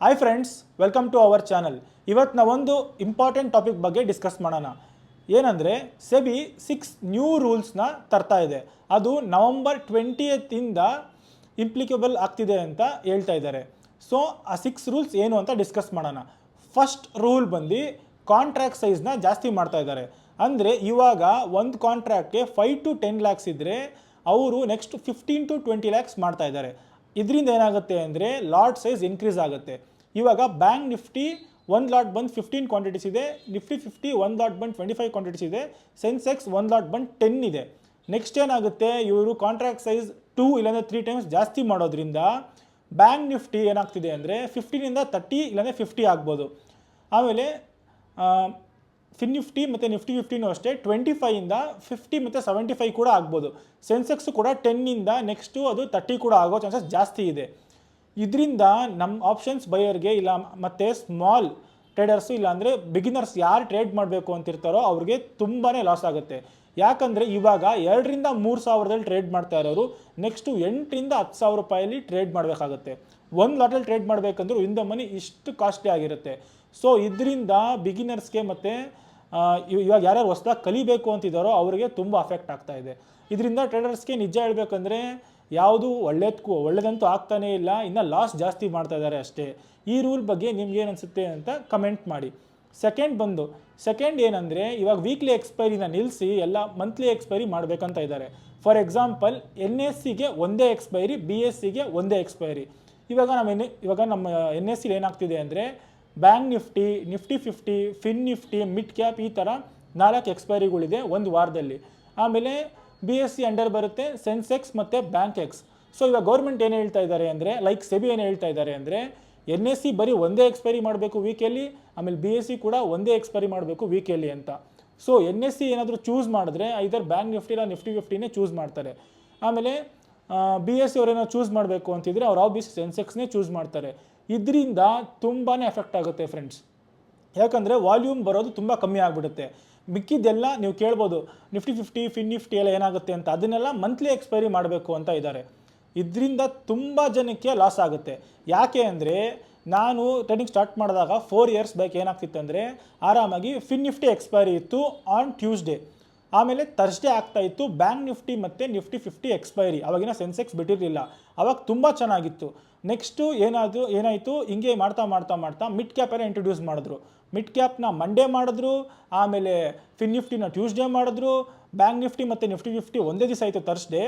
Hi friends, welcome to our channel. ಇವತ್ತು ನಾವೊಂದು important topic ಬಗ್ಗೆ ಡಿಸ್ಕಸ್ ಮಾಡೋಣ. ಏನಂದರೆ ಸೆಬಿ 6 ನ್ಯೂ ರೂಲ್ಸ್ನ ತರ್ತಾ ಇದೆ. ಅದು ನವಂಬರ್ 20th ಇಂಪ್ಲಿಕೇಬಲ್ ಆಗ್ತಿದೆ ಅಂತ ಹೇಳ್ತಾ ಇದ್ದಾರೆ. ಸೊ ಆ 6 ರೂಲ್ಸ್ ಏನು ಅಂತ ಡಿಸ್ಕಸ್ ಮಾಡೋಣ. ಫಸ್ಟ್ ರೂಲ್ ಬಂದು ಕಾಂಟ್ರಾಕ್ಟ್ ಸೈಜ್ನ ಜಾಸ್ತಿ ಮಾಡ್ತಾ ಇದ್ದಾರೆ. ಅಂದರೆ ಇವಾಗ ಒಂದು ಕಾಂಟ್ರಾಕ್ಟ್ಗೆ 5 to 10 lakhs ಇದ್ದರೆ ಅವರು ನೆಕ್ಸ್ಟ್ 15 to 20 lakhs ಮಾಡ್ತಾ ಇದ್ದಾರೆ. ಇದರಿಂದ ಏನಾಗುತ್ತೆ ಅಂದರೆ ಲಾಟ್ ಸೈಜ್ ಇನ್ಕ್ರೀಸ್ ಆಗುತ್ತೆ. ಇವಾಗ ಬ್ಯಾಂಕ್ ನಿಫ್ಟಿ ಒಂದು ಲಾಟ್ ಬಂದು 15 ಕ್ವಾಂಟಿಟೀಸ್ ಇದೆ, ನಿಫ್ಟಿ 50 ಒಂದು ಲಾಟ್ ಬಂದು 25 ಕ್ವಾಂಟಿಟೀಸ್ ಇದೆ, ಸೆನ್ಸೆಕ್ಸ್ ಒಂದು ಲಾಟ್ ಬಂದು 10 ಇದೆ. ನೆಕ್ಸ್ಟ್ ಏನಾಗುತ್ತೆ, ಇವರು ಕಾಂಟ್ರಾಕ್ಟ್ ಸೈಜ್ 2 ಇಲ್ಲಾಂದರೆ 3 times ಜಾಸ್ತಿ ಮಾಡೋದ್ರಿಂದ ಬ್ಯಾಂಕ್ ನಿಫ್ಟಿ ಏನಾಗ್ತಿದೆ ಅಂದರೆ 15ಇಂದ 30 ಇಲ್ಲಾಂದರೆ 50 ಆಗ್ಬೋದು. ಆಮೇಲೆ ಫಿನ್ ನಿಫ್ಟಿ ಮತ್ತು ನಿಫ್ಟಿ 15 ಅಷ್ಟೇ 25ಇಂದ 50 ಮತ್ತು 75 ಕೂಡ ಆಗ್ಬೋದು. ಸೆನ್ಸೆಕ್ಸ್ ಕೂಡ 10ಇಂದ ನೆಕ್ಸ್ಟು ಅದು 30 ಕೂಡ ಆಗೋ ಚಾನ್ಸಸ್ ಜಾಸ್ತಿ ಇದೆ. ಇದರಿಂದ ನಮ್ಮ ಆಪ್ಷನ್ಸ್ ಬೈಯರ್ಗೆ ಇಲ್ಲ ಮತ್ತು ಸ್ಮಾಲ್ ಟ್ರೇಡರ್ಸು ಇಲ್ಲಾಂದರೆ ಬಿಗಿನರ್ಸ್ ಯಾರು ಟ್ರೇಡ್ ಮಾಡಬೇಕು ಅಂತಿರ್ತಾರೋ ಅವ್ರಿಗೆ ತುಂಬಾ ಲಾಸ್ ಆಗುತ್ತೆ. ಯಾಕಂದರೆ ಇವಾಗ 2ರಿಂದ 3 ಸಾವಿರದಲ್ಲಿ ಟ್ರೇಡ್ ಮಾಡ್ತಾ ಇರೋರು ನೆಕ್ಸ್ಟು 8ರಿಂದ 10 ಸಾವಿರ ರೂಪಾಯಲ್ಲಿ ಟ್ರೇಡ್ ಮಾಡಬೇಕಾಗುತ್ತೆ. ಒಂದು ಲಾಟಲ್ಲಿ ಟ್ರೇಡ್ ಮಾಡಬೇಕಂದ್ರೂ ಇನ್ ದ ಮನಿ ಇಷ್ಟು ಕಾಸ್ಟ್ಲಿ ಆಗಿರುತ್ತೆ. ಸೊ ಇದರಿಂದ ಬಿಗಿನರ್ಸ್ಗೆ ಮತ್ತು ಇವಾಗ ಯಾರ್ಯಾರು ಹೊಸದಾಗಿ ಕಲಿಬೇಕು ಅಂತಿದ್ದಾರೋ ಅವರಿಗೆ ತುಂಬ ಅಫೆಕ್ಟ್ ಆಗ್ತಾ ಇದೆ. ಇದರಿಂದ ಟ್ರೇಡರ್ಸ್ಗೆ ನಿಜ ಹೇಳಬೇಕಂದ್ರೆ ಯಾವುದು ಒಳ್ಳೇದಂತೂ ಆಗ್ತಾನೇ ಇಲ್ಲ, ಇನ್ನು ಲಾಸ್ ಜಾಸ್ತಿ ಮಾಡ್ತಾ ಇದ್ದಾರೆ ಅಷ್ಟೇ. ಈ ರೂಲ್ ಬಗ್ಗೆ ನಿಮ್ಗೆ ಏನು ಅನಿಸುತ್ತೆ ಅಂತ ಕಮೆಂಟ್ ಮಾಡಿ. ಸೆಕೆಂಡ್ ಏನಂದರೆ ಇವಾಗ ವೀಕ್ಲಿ ಎಕ್ಸ್ಪೈರಿನ ನಿಲ್ಲಿಸಿ ಎಲ್ಲ ಮಂತ್ಲಿ ಎಕ್ಸ್ಪೈರಿ ಮಾಡಬೇಕಂತ ಇದ್ದಾರೆ. ಫಾರ್ ಎಕ್ಸಾಂಪಲ್ NSEಗೆ ಒಂದೇ ಎಕ್ಸ್ಪೈರಿ, BSEಗೆ ಒಂದೇ ಎಕ್ಸ್ಪೈರಿ. ಇವಾಗ ನಮ್ಮ NSE ಏನಾಗ್ತಿದೆ ಅಂದರೆ bank Nifty, Nifty 50, fin Nifty, mid cap ಈ ಥರ 4 ಎಕ್ಸ್ಪೈರಿಗಳಿದೆ ಒಂದು ವಾರದಲ್ಲಿ. ಆಮೇಲೆ BSE ಅಂಡರ್ ಬರುತ್ತೆ ಸೆನ್ಸೆಕ್ಸ್ ಮತ್ತು ಬ್ಯಾಂಕ್ ಎಕ್ಸ್. ಸೊ ಇವಾಗ ಗೌರ್ಮೆಂಟ್ ಏನು ಹೇಳ್ತಾ ಇದ್ದಾರೆ ಅಂದರೆ ಸೆಬಿ ಏನು ಹೇಳ್ತಾ ಇದ್ದಾರೆ ಅಂದರೆ NSE ಬರೀ ಒಂದೇ ಎಕ್ಸ್ಪೈರಿ ಮಾಡಬೇಕು ವೀಕಲ್ಲಿ, ಆಮೇಲೆ BSE ಕೂಡ ಒಂದೇ ಎಕ್ಸ್ಪೈರಿ ಮಾಡಬೇಕು ವೀಕಲ್ಲಿ ಅಂತ. ಸೊ NSE ಏನಾದರೂ ಚೂಸ್ ಮಾಡಿದ್ರೆ ಐದರ್ ಬ್ಯಾಂಕ್ ನಿಫ್ಟಿ ಇಲ್ಲ ನಿಫ್ಟಿ 50ನೇ ಚೂಸ್ ಮಾಡ್ತಾರೆ. ಆಮೇಲೆ BSE ಅವರೇನೋ ಚೂಸ್ ಮಾಡಬೇಕು ಅಂತಿದ್ರೆ ಅವ್ರು ಆಬ್ವಿಯಸ್ ಸೆನ್ಸೆಕ್ಸ್ನೇ ಚೂಸ್ ಮಾಡ್ತಾರೆ. ಇದರಿಂದ ತುಂಬಾ ಎಫೆಕ್ಟ್ ಆಗುತ್ತೆ ಫ್ರೆಂಡ್ಸ್. ಯಾಕಂದರೆ ವಾಲ್ಯೂಮ್ ಬರೋದು ತುಂಬ ಕಮ್ಮಿ ಆಗಿಬಿಡುತ್ತೆ. ಮಿಕ್ಕಿದ್ದೆಲ್ಲ ನೀವು ಕೇಳ್ಬೋದು ನಿಫ್ಟಿ 50, ಫಿನ್ ನಿಫ್ಟಿ ಎಲ್ಲ ಏನಾಗುತ್ತೆ ಅಂತ, ಅದನ್ನೆಲ್ಲ ಮಂತ್ಲಿ ಎಕ್ಸ್ಪೈರಿ ಮಾಡಬೇಕು ಅಂತ ಇದ್ದಾರೆ. ಇದರಿಂದ ತುಂಬ ಜನಕ್ಕೆ ಲಾಸ್ ಆಗುತ್ತೆ. ಯಾಕೆ ಅಂದರೆ ನಾನು ಟ್ರೇಡಿಂಗ್ ಸ್ಟಾರ್ಟ್ ಮಾಡಿದಾಗ 4 years ಬ್ಯಾಕ್ ಏನಾಗ್ತಿತ್ತು ಅಂದರೆ ಆರಾಮಾಗಿ ಫಿನ್ ನಿಫ್ಟಿ ಎಕ್ಸ್ಪೈರಿ ಇತ್ತು ಆನ್ ಟ್ಯೂಸ್ಡೇ, ಆಮೇಲೆ ಥರ್ಸ್ಡೇ ಆಗ್ತಾ ಇತ್ತು ಬ್ಯಾಂಕ್ ನಿಫ್ಟಿ ಮತ್ತು ನಿಫ್ಟಿ 50 ಎಕ್ಸ್ಪೈರಿ. ಅವಾಗಿನ ಸೆನ್ಸೆಕ್ಸ್ ಬಿಟ್ಟಿರಲಿಲ್ಲ, ಅವಾಗ ತುಂಬ ಚೆನ್ನಾಗಿತ್ತು. ನೆಕ್ಸ್ಟು ಏನಾಯಿತು ಹಿಂಗೆ ಮಾಡ್ತಾ ಮಿಡ್ ಕ್ಯಾಪೆಲ್ಲ ಇಂಟ್ರೊಡ್ಯೂಸ್ ಮಾಡಿದ್ರು. ಮಿಡ್ ಕ್ಯಾಪ್ನ ಮಂಡೇ ಮಾಡಿದ್ರು, ಆಮೇಲೆ ಫಿನ್ ನಿಫ್ಟಿನ ಟ್ಯೂಸ್ಡೇ ಮಾಡಿದ್ರು, ಬ್ಯಾಂಕ್ ನಿಫ್ಟಿ ಮತ್ತು ನಿಫ್ಟಿ 50 ಒಂದೇ ದಿವಸ ಆಯಿತು ಥರ್ಸ್ಡೇ.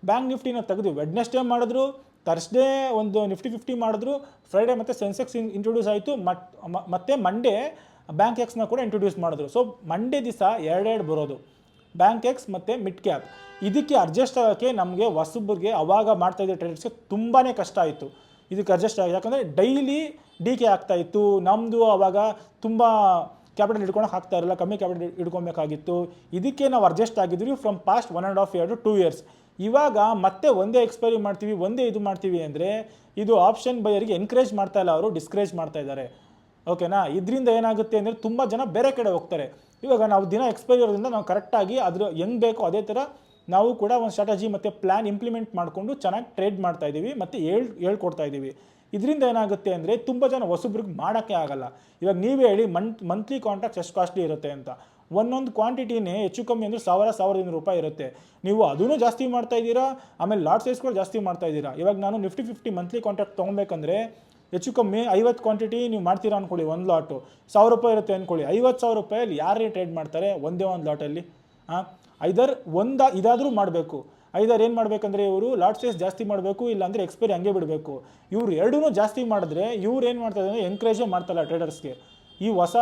ಬ್ಯಾಂಕ್ ನಿಫ್ಟಿನ ತೆಗೆದು ವೆಡ್ನೆಸ್ಡೇ ಮಾಡಿದ್ರು, ಥರ್ಸ್ಡೇ ಒಂದು ನಿಫ್ಟಿ 50 ಮಾಡಿದ್ರು, ಫ್ರೈಡೇ ಮತ್ತು ಸೆನ್ಸೆಕ್ಸ್ ಇಂಟ್ರೊಡ್ಯೂಸ್ ಆಯಿತು, ಮತ್ತು ಮಂಡೇ ಬ್ಯಾಂಕ್ ಎಕ್ಸ್ನ ಕೂಡ ಇಂಟ್ರೊಡ್ಯೂಸ್ ಮಾಡಿದ್ರು. ಸೊ ಮಂಡೇ ದಿವಸ 2 ಬರೋದು ಬ್ಯಾಂಕ್ ಎಕ್ಸ್ ಮತ್ತು ಮಿಡ್ ಕ್ಯಾಪ್. ಇದಕ್ಕೆ ಅಡ್ಜಸ್ಟ್ ಆಗೋಕ್ಕೆ ನಮಗೆ ಹೊಸಬ್ರಿಗೆ ಅವಾಗ ಮಾಡ್ತಾಯಿದ್ದ ಟ್ರೇಡರ್ಸ್ಗೆ ತುಂಬಾ ಕಷ್ಟ ಆಯಿತು. ಇದಕ್ಕೆ ಅಡ್ಜಸ್ಟ್ ಆಗಿ, ಯಾಕಂದರೆ ಡೈಲಿ ಡಿಕೆ ಆಗ್ತಾಯಿತ್ತು. ನಮ್ಮದು ಆವಾಗ ತುಂಬ ಕ್ಯಾಪಿಟಲ್ ಹಿಡ್ಕೊಳಕ್ಕೆ ಆಗ್ತಾ ಇರಲ್ಲ, ಕಮ್ಮಿ ಕ್ಯಾಪಿಟಲ್ ಹಿಡ್ಕೊಬೇಕಾಗಿತ್ತು. ಇದಕ್ಕೆ ನಾವು ಅಡ್ಜಸ್ಟ್ ಆಗಿದ್ವಿ from past 1.5 year to 2 years. ಇವಾಗ ಮತ್ತೆ ಒಂದೇ ಎಕ್ಸ್ಪೈರಿ ಮಾಡ್ತೀವಿ, ಒಂದೇ ಇದು ಮಾಡ್ತೀವಿ ಅಂದರೆ ಇದು ಆಪ್ಷನ್ ಬೈಯರಿಗೆ ಎನ್ಕರೇಜ್ ಮಾಡ್ತಾ ಇಲ್ಲ, ಅವರು ಡಿಸ್ಕರೇಜ್ ಮಾಡ್ತಾ ಇದ್ದಾರೆ. ಓಕೆನಾ? ಇದರಿಂದ ಏನಾಗುತ್ತೆ ಅಂದರೆ ತುಂಬ ಜನ ಬೇರೆ ಕಡೆ ಹೋಗ್ತಾರೆ. ಇವಾಗ ನಾವು ದಿನ ಎಕ್ಸ್ಪೈರಿ ಇರೋದ್ರಿಂದ ನಾವು ಕರೆಕ್ಟಾಗಿ ಅದ್ರ ಹೆಂಗೆ ಬೇಕೋ ಅದೇ ಥರ ನಾವು ಕೂಡ ಒಂದು ಸ್ಟ್ರಾಟಜಿ ಮತ್ತು ಪ್ಲ್ಯಾನ್ ಇಂಪ್ಲಿಮೆಂಟ್ ಮಾಡಿಕೊಂಡು ಚೆನ್ನಾಗಿ ಟ್ರೇಡ್ ಮಾಡ್ತಾ ಇದ್ದೀವಿ ಮತ್ತು ಹೇಳ್ಕೊಡ್ತಾ ಇದ್ದೀವಿ. ಇದರಿಂದ ಏನಾಗುತ್ತೆ ಅಂದರೆ ತುಂಬ ಜನ ಹೊಸಬ್ರಿಗೆ ಮಾಡೋಕ್ಕೆ ಆಗಲ್ಲ. ಇವಾಗ ನೀವೇ ಹೇಳಿ ಮಂತ್ಲಿ ಕಾಂಟ್ರಾಕ್ಟ್ಸ್ ಎಷ್ಟು ಕಾಸ್ಟ್ಲಿ ಇರುತ್ತೆ ಅಂತ. ಒಂದೊಂದು ಕ್ವಾಂಟಿಟಿನೇ ಹೆಚ್ಚು ಕಮ್ಮಿ ಅಂದರೆ 1,000-1,500 ರೂಪಾಯಿ ಇರುತ್ತೆ. ನೀವು ಅದನ್ನು ಜಾಸ್ತಿ ಮಾಡ್ತಾ ಇದ್ದೀರಾ, ಆಮೇಲೆ ಲಾಟ್ ಸೈಜ್ ಕೂಡ ಜಾಸ್ತಿ ಮಾಡ್ತಾ ಇದ್ದೀರಾ. ಇವಾಗ ನಾನು ನಿಫ್ಟಿ 50 ಮಂತ್ಲಿ ಕಾಂಟ್ರಾಕ್ಟ್ ತೊಗೊಬೇಕಂದ್ರೆ ಹೆಚ್ಚು ಕಮ್ಮಿ 50 ಕ್ವಾಂಟಿಟಿ ನೀವು ಮಾಡ್ತೀರಾ ಅಂದ್ಕೊಳ್ಳಿ, ಒಂದು ಲಾಟು 1,000 ರೂಪಾಯಿ ಇರುತ್ತೆ ಅಂದ್ಕೊಳ್ಳಿ. 50,000 ರೂಪಾಯಲ್ಲಿ ಯಾರೇ ಟ್ರೇಡ್ ಮಾಡ್ತಾರೆ ಒಂದೇ ಒಂದು ಲಾಟಲ್ಲಿ? ಐದರ್ ಇದಾದರೂ ಮಾಡಬೇಕು. ಐದರ್ ಏನು ಮಾಡಬೇಕಂದ್ರೆ ಇವರು ಲಾಟ್ ಸೈಜ್ ಜಾಸ್ತಿ ಮಾಡಬೇಕು, ಇಲ್ಲಾಂದರೆ ಎಕ್ಸ್ಪೈರಿ ಹಂಗೆ ಬಿಡಬೇಕು. ಇವರು ಎರಡೂ ಜಾಸ್ತಿ ಮಾಡಿದ್ರೆ ಇವ್ರು ಏನು ಮಾಡ್ತಾರೆ ಅಂದರೆ ಎಂಕರೇಜೇ ಮಾಡ್ತಾಯಿಲ್ಲ ಟ್ರೇಡರ್ಸ್ಗೆ. ಈ ಹೊಸ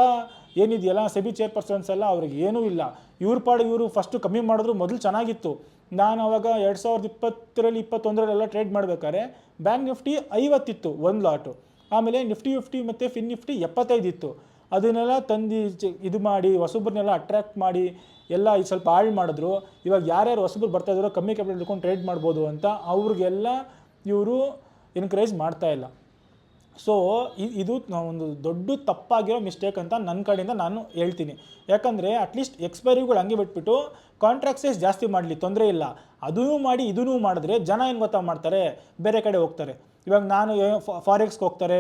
ಏನಿದೆಯಲ್ಲ ಸೆಬಿ ಚೇರ್ಪರ್ಸನ್ಸ್ ಎಲ್ಲ ಅವ್ರಿಗೆ ಏನೂ ಇಲ್ಲ. ಇವರು ಫಸ್ಟು ಕಮ್ಮಿ ಮಾಡಿದ್ರು. ಮೊದಲು ಚೆನ್ನಾಗಿತ್ತು. ನಾನು ಅವಾಗ 2020ರಲ್ಲಿ 21ರಲ್ಲೆಲ್ಲ ಟ್ರೇಡ್ ಮಾಡಬೇಕಾದ್ರೆ ಬ್ಯಾಂಕ್ ನಿಫ್ಟಿ 50 ಇತ್ತು ಒಂದು ಲಾಟು, ಆಮೇಲೆ ನಿಫ್ಟಿ 50 ಮತ್ತು ಫಿನ್ ನಿಫ್ಟಿ 75 ಇತ್ತು. ಅದನ್ನೆಲ್ಲ ತಂದು ಇದು ಮಾಡಿ ಹೊಸಬ್ರನ್ನೆಲ್ಲ ಅಟ್ರ್ಯಾಕ್ಟ್ ಮಾಡಿ ಎಲ್ಲ ಸ್ವಲ್ಪ ಹಾಳು ಮಾಡಿದ್ರು. ಇವಾಗ ಯಾರ್ಯಾರು ಹೊಸಬ್ರು ಬರ್ತಾ ಇದ್ದಾರೋ ಕಮ್ಮಿ ಕ್ಯಾಪಿಟಲ್ ಇಟ್ಕೊಂಡು ಟ್ರೇಡ್ ಮಾಡ್ಬೋದು ಅಂತ ಅವ್ರಿಗೆಲ್ಲ ಇವರು ಎನ್ಕರೇಜ್ ಮಾಡ್ತಾಯಿಲ್ಲ. ಸೊ ಇದು ಒಂದು ದೊಡ್ಡ ತಪ್ಪಾಗಿರೋ ಮಿಸ್ಟೇಕ್ ಅಂತ ನನ್ನ ಕಡೆಯಿಂದ ನಾನು ಹೇಳ್ತೀನಿ. ಯಾಕಂದರೆ ಅಟ್ಲೀಸ್ಟ್ ಎಕ್ಸ್ಪೈರಿಗಳು ಹಂಗೆ ಬಿಟ್ಬಿಟ್ಟು ಕಾಂಟ್ರಾಕ್ಟ್ ಸೈಸ್ ಜಾಸ್ತಿ ಮಾಡಲಿ, ತೊಂದರೆ ಇಲ್ಲ. ಅದೂ ಮಾಡಿ ಇದೂ ಮಾಡಿದ್ರೆ ಜನ ಏನು ಗೊತ್ತಾ ಮಾಡ್ತಾರೆ, ಬೇರೆ ಕಡೆ ಹೋಗ್ತಾರೆ. ಇವಾಗ ನಾನು ಫಾರೆಕ್ಸ್ಗೆ ಹೋಗ್ತಾರೆ,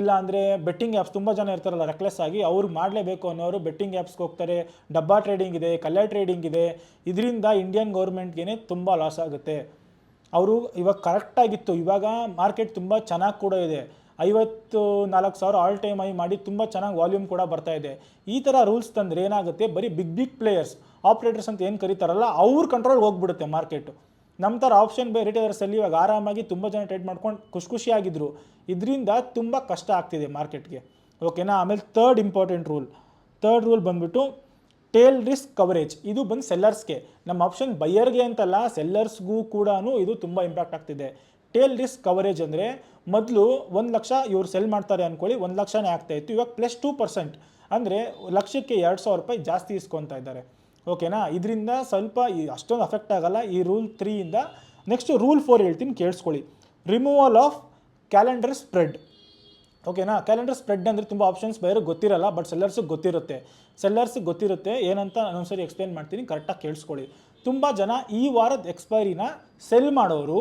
ಇಲ್ಲ ಅಂದರೆ ಬೆಟ್ಟಿಂಗ್ ಆ್ಯಪ್ಸ್, ತುಂಬ ಜನ ಇರ್ತಾರಲ್ಲ ರೆಕ್ಲೆಸ್ ಆಗಿ, ಅವ್ರು ಮಾಡಲೇಬೇಕು ಅನ್ನೋರು ಬೆಟ್ಟಿಂಗ್ ಆ್ಯಪ್ಸ್ಗೆ ಹೋಗ್ತಾರೆ. ಡಬ್ಬಾ ಟ್ರೇಡಿಂಗ್ ಇದೆ, ಕಲ್ಲರ್ ಟ್ರೇಡಿಂಗ್ ಇದೆ. ಇದರಿಂದ ಇಂಡಿಯನ್ ಗೌರ್ಮೆಂಟ್ಗೆ ತುಂಬ ಲಾಸ್ ಆಗುತ್ತೆ. ಅವರು ಇವಾಗ ಕರೆಕ್ಟಾಗಿತ್ತು, ಇವಾಗ ಮಾರ್ಕೆಟ್ ತುಂಬ ಚೆನ್ನಾಗಿ ಕೂಡ ಇದೆ. 54,000 ಆಲ್ ಟೈಮ್ ಐ ಮಾಡಿ ತುಂಬ ಚೆನ್ನಾಗಿ ವಾಲ್ಯೂಮ್ ಕೂಡ ಬರ್ತಾ ಇದೆ. ಈ ಥರ ರೂಲ್ಸ್ ತಂದರೆ ಏನಾಗುತ್ತೆ, ಬರೀ ಬಿಗ್ ಪ್ಲೇಯರ್ಸ್, ಆಪ್ರೇಟರ್ಸ್ ಅಂತ ಏನು ಕರೀತಾರಲ್ಲ, ಅವ್ರ ಕಂಟ್ರೋಲ್ಗೆ ಹೋಗ್ಬಿಡುತ್ತೆ ಮಾರ್ಕೆಟು. ನಮ್ಮ ಥರ ಆಪ್ಷನ್ ಬೈ ರಿಟೇಲರ್ಸಲ್ಲಿ ಇವಾಗ ಆರಾಮಾಗಿ ತುಂಬ ಜನ ಟ್ರೇಡ್ ಮಾಡ್ಕೊಂಡು ಖುಷಿಯಾಗಿದ್ದರು. ಇದರಿಂದ ತುಂಬ ಕಷ್ಟ ಆಗ್ತಿದೆ ಮಾರ್ಕೆಟ್ಗೆ. ಓಕೆನಾ. ಆಮೇಲೆ ಥರ್ಡ್ ಇಂಪಾರ್ಟೆಂಟ್ ರೂಲ್ ಬಂದುಬಿಟ್ಟು ಟೇಲ್ ರಿಸ್ಕ್ ಕವರೇಜ್. ಇದು ಬಂದು ಸೆಲ್ಲರ್ಸ್ಗೆ, ನಮ್ಮ ಆಪ್ಷನ್ ಬೈಯರ್ಗೆ ಅಂತಲ್ಲ, ಸೆಲ್ಲರ್ಸ್ಗೂ ಕೂಡ ಇದು ತುಂಬ ಇಂಪ್ಯಾಕ್ಟ್ ಆಗ್ತಿದೆ. ಟೇಲ್ ರಿಸ್ಕ್ ಕವರೇಜ್ ಅಂದರೆ ಮೊದಲು 1 ಲಕ್ಷ ಇವ್ರು ಸೆಲ್ ಮಾಡ್ತಾರೆ ಅಂದ್ಕೊಳ್ಳಿ, 1 ಲಕ್ಷನೇ ಆಗ್ತಾಯಿತ್ತು. ಇವಾಗ +2%, ಅಂದರೆ ಲಕ್ಷಕ್ಕೆ 2,000 ರೂಪಾಯಿ ಜಾಸ್ತಿ ಇಸ್ಕೊತಾ ಇದ್ದಾರೆ. ಓಕೆನಾ. ಇದರಿಂದ ಸ್ವಲ್ಪ ಅಷ್ಟೊಂದು ಅಫೆಕ್ಟ್ ಆಗಲ್ಲ ಈ ರೂಲ್ 3ಇಂದ. ನೆಕ್ಸ್ಟ್ ರೂಲ್ 4 ಹೇಳ್ತೀನಿ, ಕೇಳಿಸ್ಕೊಳ್ಳಿ. Removal of calendar spread. ಓಕೆನಾ. ಕ್ಯಾಲೆಂಡರ್ ಸ್ಪ್ರೆಡ್ ಅಂದರೆ ತುಂಬ ಆಪ್ಷನ್ಸ್ ಬೇರೆ ಗೊತ್ತಿರಲ್ಲ, ಬಟ್ ಸೆಲ್ಲರ್ಸಿಗೆ ಗೊತ್ತಿರುತ್ತೆ. ಏನಂತ ನಾನೊಂದ್ಸರಿ ಎಕ್ಸ್ಪ್ಲೇನ್ ಮಾಡ್ತೀನಿ, ಕರೆಕ್ಟಾಗಿ ಕೇಳಿಸ್ಕೊಳ್ಳಿ. ತುಂಬ ಜನ ಈ ವಾರದ ಎಕ್ಸ್ಪೈರಿನ ಸೆಲ್ ಮಾಡೋರು,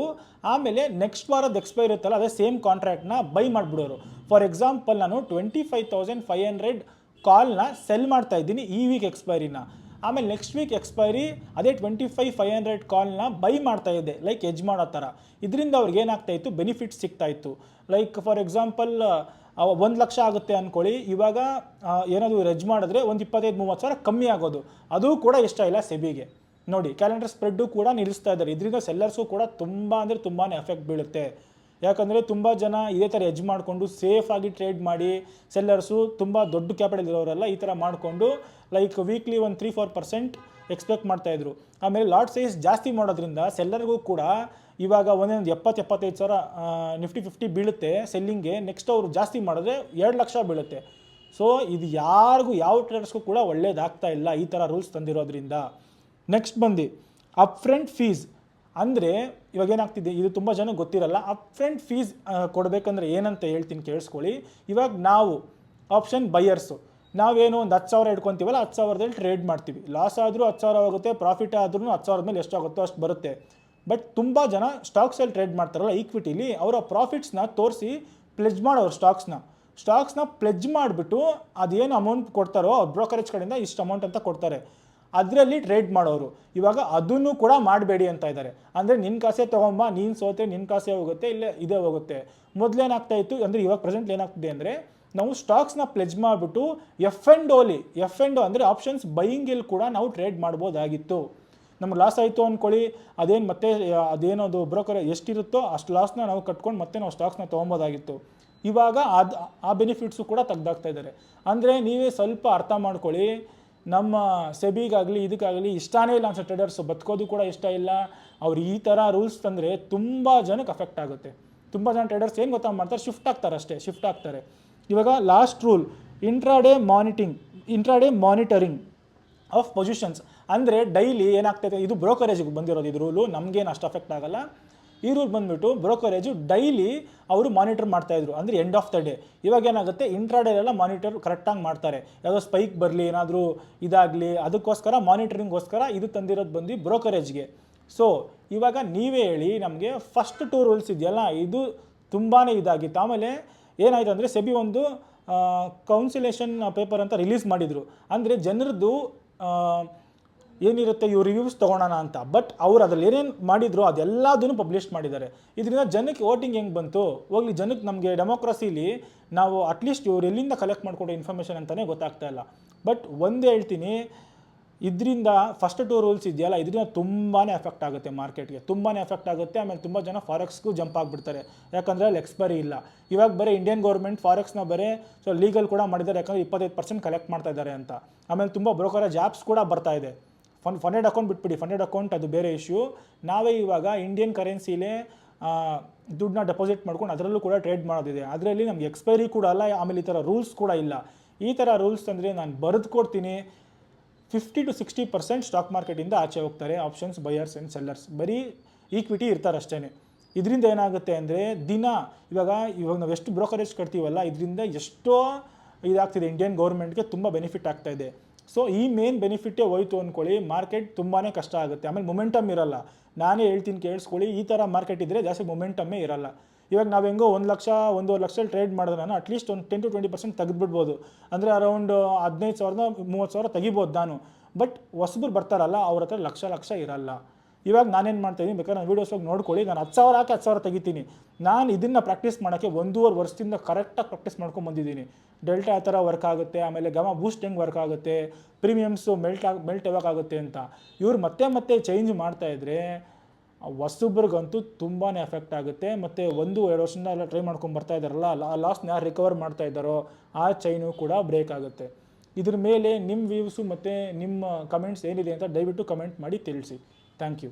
ಆಮೇಲೆ ನೆಕ್ಸ್ಟ್ ವಾರದ ಎಕ್ಸ್ಪೈರಿ ಇರುತ್ತಲ್ಲ ಅದೇ ಸೇಮ್ ಕಾಂಟ್ರಾಕ್ಟ್ನ ಬೈ ಮಾಡಿಬಿಡೋರು. ಫಾರ್ ಎಕ್ಸಾಂಪಲ್, ನಾನು 25,500 ಕಾಲ್ನ ಸೆಲ್ ಮಾಡ್ತಾ ಇದ್ದೀನಿ ಈ ವೀಕ್ ಎಕ್ಸ್ಪೈರಿನ. ಆಮೇಲೆ ನೆಕ್ಸ್ಟ್ ವೀಕ್ ಎಕ್ಸ್ಪೈರಿ ಅದೇ 25,500 ಕಾಲ್ನ ಬೈ ಮಾಡ್ತಾ ಇದ್ದೆ, ಲೈಕ್ ಎಜ್ ಮಾಡೋ ಥರ. ಇದರಿಂದ ಅವ್ರಿಗೆ ಏನಾಗ್ತಾಯಿತ್ತು, ಬೆನಿಫಿಟ್ಸ್ ಸಿಗ್ತಾಯಿತ್ತು. ಲೈಕ್ ಫಾರ್ ಎಕ್ಸಾಂಪಲ್ 1 ಲಕ್ಷ ಆಗುತ್ತೆ ಅಂದ್ಕೊಳ್ಳಿ, ಇವಾಗ ಏನಾದರೂ ಎಜ್ ಮಾಡಿದ್ರೆ ಒಂದು 25-30 ಸಾವಿರ ಕಮ್ಮಿ ಆಗೋದು. ಅದು ಕೂಡ ಇಷ್ಟ ಇಲ್ಲ ಸೆಬಿಗೆ. ನೋಡಿ, ಕ್ಯಾಲೆಂಡರ್ ಸ್ಪ್ರೆಡ್ಡು ಕೂಡ ನಿಲ್ಲಿಸ್ತಾ ಇದ್ದಾರೆ. ಇದರಿಂದ ಸೆಲ್ಲರ್ಸು ಕೂಡ ತುಂಬ ಅಂದರೆ ತುಂಬಾ ಎಫೆಕ್ಟ್ ಬೀಳುತ್ತೆ. ಯಾಕಂದರೆ ತುಂಬ ಜನ ಇದೇ ಥರ ಎಜ್ ಮಾಡಿಕೊಂಡು ಸೇಫಾಗಿ ಟ್ರೇಡ್ ಮಾಡಿ, ಸೆಲ್ಲರ್ಸು ತುಂಬ ದೊಡ್ಡ ಕ್ಯಾಪಿಟಲ್ ಇರೋರೆಲ್ಲ ಈ ಥರ ಮಾಡಿಕೊಂಡು ಲೈಕ್ ವೀಕ್ಲಿ ಒಂದು 3-4% ಎಕ್ಸ್ಪೆಕ್ಟ್ ಮಾಡ್ತಾಯಿದ್ರು. ಆಮೇಲೆ ಲಾಟ್ ಸೈಜ್ ಜಾಸ್ತಿ ಮಾಡೋದ್ರಿಂದ ಸೆಲ್ಲರ್ಗೂ ಕೂಡ ಇವಾಗ ಒಂದೊಂದು 70-75 ಸಾವಿರ ನಿಫ್ಟಿ 50 ಬೀಳುತ್ತೆ ಸೆಲ್ಲಿಂಗ್ಗೆ. ನೆಕ್ಸ್ಟ್ ಅವರು ಜಾಸ್ತಿ ಮಾಡಿದ್ರೆ 2 ಲಕ್ಷ ಬೀಳುತ್ತೆ. ಸೊ ಇದು ಯಾರಿಗೂ, ಯಾವ ಟ್ರೇಡರ್ಸ್ಗೂ ಕೂಡ ಒಳ್ಳೇದಾಗ್ತಾ ಇಲ್ಲ ಈ ಥರ ರೂಲ್ಸ್ ತಂದಿರೋದ್ರಿಂದ. ನೆಕ್ಸ್ಟ್ ಬಂದು ಅಪ್ಫ್ರಂಟ್ ಫೀಸ್. ಅಂದರೆ ಇವಾಗ ಏನಾಗ್ತಿದೆ, ಇದು ತುಂಬ ಜನ ಗೊತ್ತಿರಲ್ಲ. ಅಪ್ಫ್ರಂಟ್ ಫೀಸ್ ಕೊಡಬೇಕಂದ್ರೆ ಏನಂತ ಹೇಳ್ತೀನಿ, ಕೇಳಿಸ್ಕೊಳ್ಳಿ. ಇವಾಗ ನಾವು ಆಪ್ಷನ್ ಬೈಯರ್ಸು, ನಾವೇನು ಒಂದು 10,000 ಇಟ್ಕೊತೀವಲ್ಲ, 10,000ದಲ್ಲಿ ಟ್ರೇಡ್ ಮಾಡ್ತೀವಿ. ಲಾಸ್ ಆದರೂ 10,000 ಆಗುತ್ತೆ, ಪ್ರಾಫಿಟ್ ಆದ್ರೂ 10,000 ಮೇಲೆ ಎಷ್ಟಾಗುತ್ತೋ ಅಷ್ಟು ಬರುತ್ತೆ. ಬಟ್ ತುಂಬ ಜನ ಸ್ಟಾಕ್ಸಲ್ಲಿ ಟ್ರೇಡ್ ಮಾಡ್ತಾರಲ್ಲ ಈಕ್ವಿಟಿಲಿ, ಅವರ ಪ್ರಾಫಿಟ್ಸ್ನ ತೋರಿಸಿ ಪ್ಲೆಜ್ ಮಾಡೋರು ಸ್ಟಾಕ್ಸ್ನ ಪ್ಲೆಜ್ ಮಾಡಿಬಿಟ್ಟು ಅದೇನು ಅಮೌಂಟ್ ಕೊಡ್ತಾರೋ ಅವ್ರ ಬ್ರೋಕರೇಜ್ ಕಡೆಯಿಂದ ಇಷ್ಟು ಅಮೌಂಟ್ ಅಂತ ಕೊಡ್ತಾರೆ, ಅದರಲ್ಲಿ ಟ್ರೇಡ್ ಮಾಡೋರು. ಇವಾಗ ಅದನ್ನು ಕೂಡ ಮಾಡಬೇಡಿ ಅಂತ ಇದ್ದಾರೆ. ಅಂದರೆ ನಿನ್ನ ಕಾಸೆ ತೊಗೊಂಬ, ನೀನು ಸೋತೆ ನಿನ್ನ ಕಾಸೆ ಹೋಗುತ್ತೆ, ಇಲ್ಲೇ ಇದೇ ಹೋಗುತ್ತೆ. ಮೊದಲೇನಾಗ್ತಾ ಇತ್ತು ಅಂದರೆ, ಇವಾಗ ಪ್ರೆಸೆಂಟ್ ಏನಾಗ್ತಿದೆ ಅಂದರೆ, ನಾವು ಸ್ಟಾಕ್ಸ್ನ ಪ್ಲೆಜ್ ಮಾಡಿಬಿಟ್ಟು ಎಫ್ ಆ್ಯಂಡ್ ಓ ಅಂದರೆ ಆಪ್ಷನ್ಸ್ ಬೈಯಿಂಗಲ್ಲಿ ಕೂಡ ನಾವು ಟ್ರೇಡ್ ಮಾಡ್ಬೋದಾಗಿತ್ತು. ನಮ್ಗೆ ಲಾಸ್ ಆಯಿತು ಅಂದ್ಕೊಳ್ಳಿ, ಅದೇನು ಮತ್ತೆ ಅದೇನೋದು ಬ್ರೋಕರ್ ಎಷ್ಟಿರುತ್ತೋ ಅಷ್ಟು ಲಾಸ್ನ ನಾವು ಕಟ್ಕೊಂಡು ಮತ್ತೆ ನಾವು ಸ್ಟಾಕ್ಸ್ನ ತೊಗೊಬೋದಾಗಿತ್ತು. ಇವಾಗ ಆ ಬೆನಿಫಿಟ್ಸು ಕೂಡ ತೆಗ್ದಾಗ್ತಾ ಇದ್ದಾರೆ. ಅಂದರೆ ನೀವೇ ಸ್ವಲ್ಪ ಅರ್ಥ ಮಾಡ್ಕೊಳ್ಳಿ, ನಮ್ಮ ಸೆಬಿಗಾಗಲಿ ಇದಕ್ಕಾಗಲಿ ಇಷ್ಟನೇ ಇಲ್ಲ ಅನ್ಸೋ ಟ್ರೇಡರ್ಸು, ಬದುಕೋದು ಕೂಡ ಇಷ್ಟ ಇಲ್ಲ. ಅವ್ರು ಈ ಥರ ರೂಲ್ಸ್ ತಂದರೆ ತುಂಬ ಜನಕ್ಕೆ ಅಫೆಕ್ಟ್ ಆಗುತ್ತೆ. ತುಂಬ ಜನ ಟ್ರೇಡರ್ಸ್ ಏನು ಗೊತ್ತಾ ಮಾಡ್ತಾರೆ, ಶಿಫ್ಟ್ ಆಗ್ತಾರೆ. ಇವಾಗ last rule, intraday monitoring of positions. ಅಂದರೆ ಡೈಲಿ ಏನಾಗ್ತೈತೆ, ಇದು ಬ್ರೋಕರೇಜಿಗೆ ಬಂದಿರೋದು ಇದು ರೂಲು, ನಮಗೇನು ಅಷ್ಟು ಅಫೆಕ್ಟ್ ಆಗಲ್ಲ. ಈ ರೂಲ್ ಬಂದುಬಿಟ್ಟು ಬ್ರೋಕರೇಜು ಡೈಲಿ ಅವರು ಮಾನಿಟರ್ ಮಾಡ್ತಾಯಿದ್ರು, ಅಂದರೆ ಎಂಡ್ ಆಫ್ ದ ಡೇ. ಇವಾಗ ಏನಾಗುತ್ತೆ, ಇಂಟ್ರಾಡೇಲೆಲ್ಲ ಮಾನಿಟರ್ ಕರೆಕ್ಟಾಗಿ ಮಾಡ್ತಾರೆ. ಯಾವುದೋ ಸ್ಪೈಕ್ ಬರಲಿ, ಏನಾದರೂ ಇದಾಗಲಿ, ಅದಕ್ಕೋಸ್ಕರ ಮಾನಿಟರಿಂಗ್ಗೋಸ್ಕರ ಇದು ತಂದಿರೋದು ಬಂದು ಬ್ರೋಕರೇಜ್ಗೆ. ಸೊ ಇವಾಗ ನೀವೇ ಹೇಳಿ, ನಮಗೆ ಫಸ್ಟ್ 2 ರೂಲ್ಸ್ ಇದೆಯಲ್ಲ, ಇದು ತುಂಬಾ ಇದಾಗಿತ್ತು. ಆಮೇಲೆ ಏನಾಯಿತು ಅಂದರೆ, ಸೆಬಿ ಒಂದು ಕೌನ್ಸಿಲೇಷನ್ ಪೇಪರ್ ಅಂತ ರಿಲೀಸ್ ಮಾಡಿದರು. ಅಂದರೆ ಜನರದ್ದು ಏನಿರುತ್ತೆ ಇವು ರಿವ್ಯೂಸ್ ತೊಗೊಳೋಣ ಅಂತ. ಬಟ್ ಅವ್ರು ಅದ್ರಲ್ಲಿ ಏನೇನು ಮಾಡಿದ್ರು ಅದೆಲ್ಲದನ್ನು ಪಬ್ಲಿಷ್ ಮಾಡಿದ್ದಾರೆ. ಇದರಿಂದ ಜನಕ್ಕೆ ವೋಟಿಂಗ್ ಹೆಂಗೆ ಬಂತು, ಹೋಗ್ಲಿ ಜನಕ್ಕೆ, ನಮಗೆ ಡೆಮೋಕ್ರಸಿಲಿ ನಾವು ಅಟ್ಲೀಸ್ಟ್ ಇವ್ರು ಎಲ್ಲಿಂದ ಕಲೆಕ್ಟ್ ಮಾಡಿಕೊಡೋ ಇನ್ಫಾರ್ಮೇಷನ್ ಅಂತಲೇ ಗೊತ್ತಾಗ್ತಾ ಇಲ್ಲ. ಬಟ್ ಒಂದೇ ಹೇಳ್ತೀನಿ, ಇದರಿಂದ ಫಸ್ಟ್ 2 ರೂಲ್ಸ್ ಇದೆಯಲ್ಲ, ಇದರಿಂದ ತುಂಬಾ ಎಫೆಕ್ಟ್ ಆಗುತ್ತೆ ಮಾರ್ಕೆಟ್ಗೆ, ತುಂಬಾ ಎಫೆಕ್ಟ್ ಆಗುತ್ತೆ. ಆಮೇಲೆ ತುಂಬ ಜನ ಫಾರೆಕ್ಸ್ಗೂ ಜಂಪ್ ಆಗಿಬಿಡ್ತಾರೆ, ಯಾಕಂದರೆ ಅಲ್ಲಿ ಎಕ್ಸ್ಪೈರಿ ಇಲ್ಲ. ಇವಾಗ ಬರೀ ಇಂಡಿಯನ್ ಗೌರ್ಮೆಂಟ್ ಫಾರೆಕ್ಸ್ನ ಸೊ ಲೀಗಲ್ ಕೂಡ ಮಾಡಿದ್ದಾರೆ, ಯಾಕಂದರೆ 25% ಕಲೆಕ್ಟ್ ಮಾಡ್ತಾ ಇದ್ದಾರೆ ಅಂತ. ಆಮೇಲೆ ತುಂಬ ಬ್ರೋಕರೇಜ್ ಆ್ಯಪ್ಸ್ ಕೂಡ ಬರ್ತಾ ಇದೆ. ಫಂಡೆಡ್ ಅಕೌಂಟ್ ಬಿಟ್ಬಿಡಿ, ಫಂಡೆಡ್ ಅಕೌಂಟ್ ಅದು ಬೇರೆ ಇಶ್ಯೂ. ನಾವೇ ಇವಾಗ ಇಂಡಿಯನ್ ಕರೆನ್ಸಿಲೇ ದುಡ್ಡನ್ನ ಡೆಪಾಸಿಟ್ ಮಾಡ್ಕೊಂಡು ಅದರಲ್ಲೂ ಕೂಡ ಟ್ರೇಡ್ ಮಾಡೋದಿದೆ. ಅದರಲ್ಲಿ ನಮಗೆ ಎಕ್ಸ್ಪೈರಿ ಕೂಡ ಅಲ್ಲ, ಆಮೇಲೆ ಈ ಥರ ರೂಲ್ಸ್ ಕೂಡ ಇಲ್ಲ. ಈ ಥರ ರೂಲ್ಸ್ ಅಂದರೆ ನಾನು ಬರೆದು ಕೊಡ್ತೀನಿ, 50 to 60% ಸ್ಟಾಕ್ ಮಾರ್ಕೆಟಿಂದ ಆಚೆ ಹೋಗ್ತಾರೆ ಆಪ್ಷನ್ಸ್ ಬೈಯರ್ಸ್ ಆ್ಯಂಡ್ ಸೆಲ್ಲರ್ಸ್. ಬರೀ ಈಕ್ವಿಟಿ ಇರ್ತಾರೆ ಅಷ್ಟೇ. ಇದರಿಂದ ಏನಾಗುತ್ತೆ ಅಂದರೆ ಇವಾಗ ನಾವು ಎಷ್ಟು ಬ್ರೋಕರೇಜ್ ಕಟ್ತೀವಲ್ಲ, ಇದರಿಂದ ಎಷ್ಟೋ ಇದಾಗ್ತಿದೆ, ಇಂಡಿಯನ್ ಗೌರ್ಮೆಂಟ್ಗೆ ತುಂಬ ಬೆನಿಫಿಟ್ ಆಗ್ತಾ ಇದೆ. ಸೊ ಈ ಮೇನ್ ಬೆನಿಫಿಟ್ಟೇ ಹೋಯ್ತು ಅಂದ್ಕೊಳ್ಳಿ, ಮಾರ್ಕೆಟ್ ತುಂಬಾ ಕಷ್ಟ ಆಗುತ್ತೆ. ಆಮೇಲೆ ಮೊಮೆಂಟಮ್ ಇರಲ್ಲ. ನಾನೇ ಹೇಳ್ತೀನಿ ಕೇಳಿಸ್ಕೊಳ್ಳಿ, ಈ ಥರ ಮಾರ್ಕೆಟ್ ಇದ್ದರೆ ಜಾಸ್ತಿ ಮೊಮೆಂಟಮ್ಮೇ ಇರಲ್ಲ. ಇವಾಗ ನಾವು ಹೆಂಗೋ 1 ಲಕ್ಷ 1.5 ಲಕ್ಷ ಟ್ರೇಡ್ ಮಾಡಿದ್ರೆ ನಾನು ಅಟ್ಲೀಸ್ಟ್ ಒಂದು 10-20% ತೆಗೆದುಬಿಡ್ಬೋದು. ಅಂದರೆ ಅರೌಂಡ್ 15,000 30,000 ತೆಗಿಬೋದು ನಾನು. ಬಟ್ ಹೊಸಬ್ರು ಬರ್ತಾರಲ್ಲ, ಅವ್ರ ಹತ್ರ ಲಕ್ಷ ಇರಲ್ಲ. ಇವಾಗ ನಾನೇನು ಮಾಡ್ತಾಯಿದ್ದೀನಿ, ಬೇಕಾದ್ರೆ ನಾನು ವೀಡಿಯೋಸ್ ಹೋಗಿ ನೋಡ್ಕೊಳ್ಳಿ, ನಾನು 10,000 ಹಾಕಿ 10,000 ತೆಗಿತೀನಿ. ನಾನು ಇದನ್ನು ಪ್ರಾಕ್ಟೀಸ್ ಮಾಡೋಕ್ಕೆ 1.5 ವರ್ಷದಿಂದ ಕರೆಕ್ಟಾಗಿ ಪ್ರಾಕ್ಟೀಸ್ ಮಾಡ್ಕೊಂಡು ಬಂದಿದ್ದೀನಿ. ಡೆಲ್ಟಾ ಯಾವ ಥರ ವರ್ಕ್ ಆಗುತ್ತೆ, ಆಮೇಲೆ ಗಮಾ ಬೂಸ್ಟ್ ಹೆಂಗೆ ವರ್ಕ್ ಆಗುತ್ತೆ, ಪ್ರೀಮಿಯಮ್ಸು ಮೆಲ್ಟ್ ಯಾವಾಗುತ್ತೆ ಅಂತ ಇವ್ರು ಮತ್ತೆ ಚೇಂಜ್ ಮಾಡ್ತಾಯಿದ್ರೆ ಹೊಸಬ್ರಿಗಂತೂ ತುಂಬಾ ಎಫೆಕ್ಟ್ ಆಗುತ್ತೆ. ಮತ್ತು 1-2 ವರ್ಷದಿಂದ ಎಲ್ಲ ಟ್ರೈ ಮಾಡ್ಕೊಂಡು ಬರ್ತಾ ಇದ್ದಾರಲ್ಲ, ಆ ಲಾಸ್ನ ಯಾರು ರಿಕವರ್ ಮಾಡ್ತಾ ಇದ್ದಾರೋ ಆ ಚೈನು ಕೂಡ ಬ್ರೇಕ್ ಆಗುತ್ತೆ. ಇದ್ರ ಮೇಲೆ ನಿಮ್ಮ ವ್ಯೂಸು ಮತ್ತು ನಿಮ್ಮ ಕಮೆಂಟ್ಸ್ ಏನಿದೆ ಅಂತ ದಯವಿಟ್ಟು ಕಮೆಂಟ್ ಮಾಡಿ ತಿಳಿಸಿ. Thank you.